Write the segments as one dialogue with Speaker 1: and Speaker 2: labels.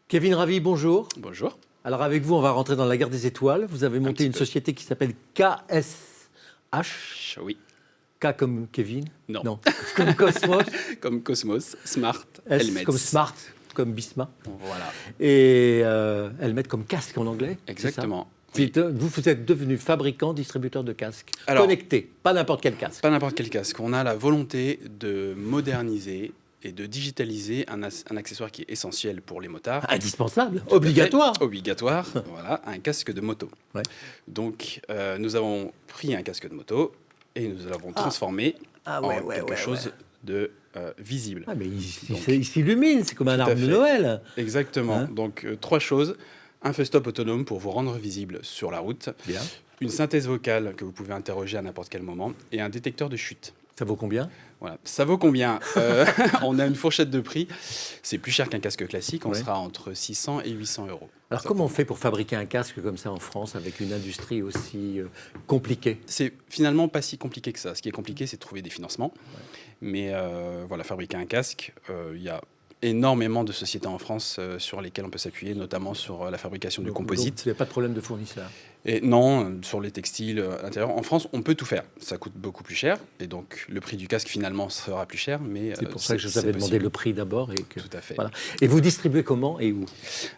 Speaker 1: Kevin Ravi, bonjour.
Speaker 2: Bonjour.
Speaker 1: Alors avec vous, on va rentrer dans la guerre des étoiles. Vous avez monté une société qui s'appelle KSH.
Speaker 2: Oui.
Speaker 1: K comme Kevin?
Speaker 2: Non.
Speaker 1: Comme Cosmos.
Speaker 2: Comme Cosmos, Smart,
Speaker 1: S
Speaker 2: Helmets.
Speaker 1: comme Smart, comme Bisma.
Speaker 2: Voilà.
Speaker 1: Et Helmet comme casque en anglais.
Speaker 2: Exactement.
Speaker 1: Oui. Vous êtes devenu fabricant, distributeur de casques.
Speaker 2: Alors,
Speaker 1: connectés, pas n'importe quel casque.
Speaker 2: Pas n'importe quel casque. On a la volonté de moderniser et de digitaliser un accessoire qui est essentiel pour les motards.
Speaker 1: Indispensable, obligatoire.
Speaker 2: Obligatoire, voilà, un casque de moto.
Speaker 1: Ouais.
Speaker 2: Donc, nous avons pris un casque de moto et nous l'avons transformé en quelque chose de visible.
Speaker 1: Ah, mais il s'illumine, c'est comme un arbre de Noël.
Speaker 2: Exactement.
Speaker 1: Hein?
Speaker 2: Donc, 3 choses. Un feu-stop autonome pour vous rendre visible sur la route.
Speaker 1: Bien.
Speaker 2: Une synthèse vocale que vous pouvez interroger à n'importe quel moment. Et un détecteur de chute.
Speaker 1: Ça vaut combien?
Speaker 2: Voilà. Ça vaut combien? On a une fourchette de prix. C'est plus cher qu'un casque classique. On sera entre 600 et 800 euros.
Speaker 1: Alors comment on fait pour fabriquer un casque comme ça en France avec une industrie aussi compliquée?
Speaker 2: C'est finalement pas si compliqué que ça. Ce qui est compliqué, c'est de trouver des financements. Ouais. Mais voilà, fabriquer un casque, il y a énormément de sociétés en France sur lesquelles on peut s'appuyer, notamment sur la fabrication de composites.
Speaker 1: Il n'y a pas de problème de fournisseur?
Speaker 2: Et non, sur les textiles à l'intérieur. En France, on peut tout faire. Ça coûte beaucoup plus cher. Et donc, le prix du casque, finalement, sera plus cher. Mais
Speaker 1: c'est pour ça que je vous avais demandé le prix d'abord.
Speaker 2: Tout à fait.
Speaker 1: Voilà. Et vous distribuez comment et où?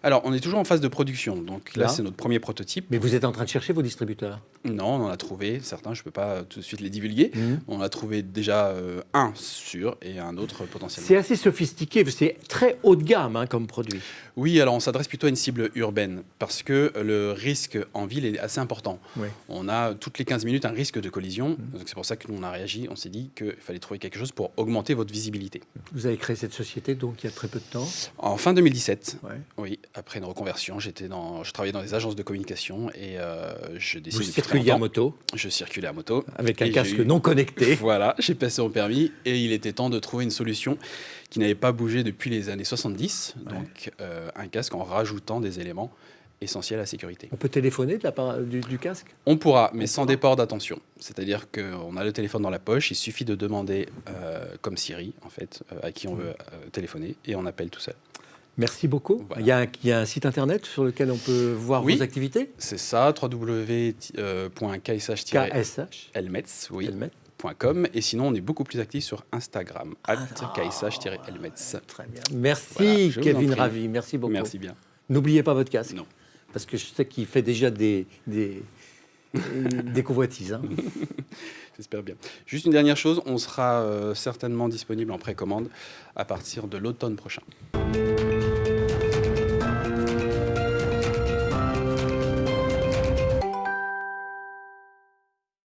Speaker 2: Alors, on est toujours en phase de production. Donc là, c'est notre premier prototype.
Speaker 1: Mais vous êtes en train de chercher vos distributeurs?
Speaker 2: Non, on en a trouvé certains. Je ne peux pas tout de suite les divulguer. On a trouvé déjà un sûr et un autre potentiellement.
Speaker 1: C'est assez sophistiqué. C'est très haut de gamme comme produit.
Speaker 2: Oui, alors on s'adresse plutôt à une cible urbaine parce que le risque en ville est assez important. Oui. On a toutes les 15 minutes un risque de collision. Donc c'est pour ça que nous on a réagi. On s'est dit qu'il fallait trouver quelque chose pour augmenter votre visibilité.
Speaker 1: Vous avez créé cette société donc il y a très peu de temps?
Speaker 2: En fin 2017.
Speaker 1: Ouais.
Speaker 2: Oui, après une reconversion, je travaillais dans des agences de communication et je décidais.
Speaker 1: Vous circuliez à moto?
Speaker 2: Je circulais à moto.
Speaker 1: Avec un casque non connecté.
Speaker 2: Voilà, j'ai passé mon permis et il était temps de trouver une solution qui n'avait pas bougé depuis les années 70. Ouais. Donc un casque en rajoutant des éléments essentiels à la sécurité.
Speaker 1: On peut téléphoner de la part du casque?
Speaker 2: On pourra, mais sans déport d'attention. C'est-à-dire qu'on a le téléphone dans la poche, il suffit de demander, comme Siri, en fait, à qui on veut téléphoner, et on appelle tout seul.
Speaker 1: Merci beaucoup. Voilà. Il y a un site internet sur lequel on peut voir vos activités?
Speaker 2: C'est ça, www.ksh-helmets.com. Et sinon, on est beaucoup plus actifs sur Instagram, @ksh-helmets.
Speaker 1: Très bien. Merci Kevin Ravi, merci beaucoup.
Speaker 2: Merci bien.
Speaker 1: N'oubliez pas votre casque.
Speaker 2: Non.
Speaker 1: Parce que je sais qu'il fait déjà des convoitises. Hein.
Speaker 2: J'espère bien. Juste une dernière chose, on sera certainement disponible en précommande à partir de l'automne prochain.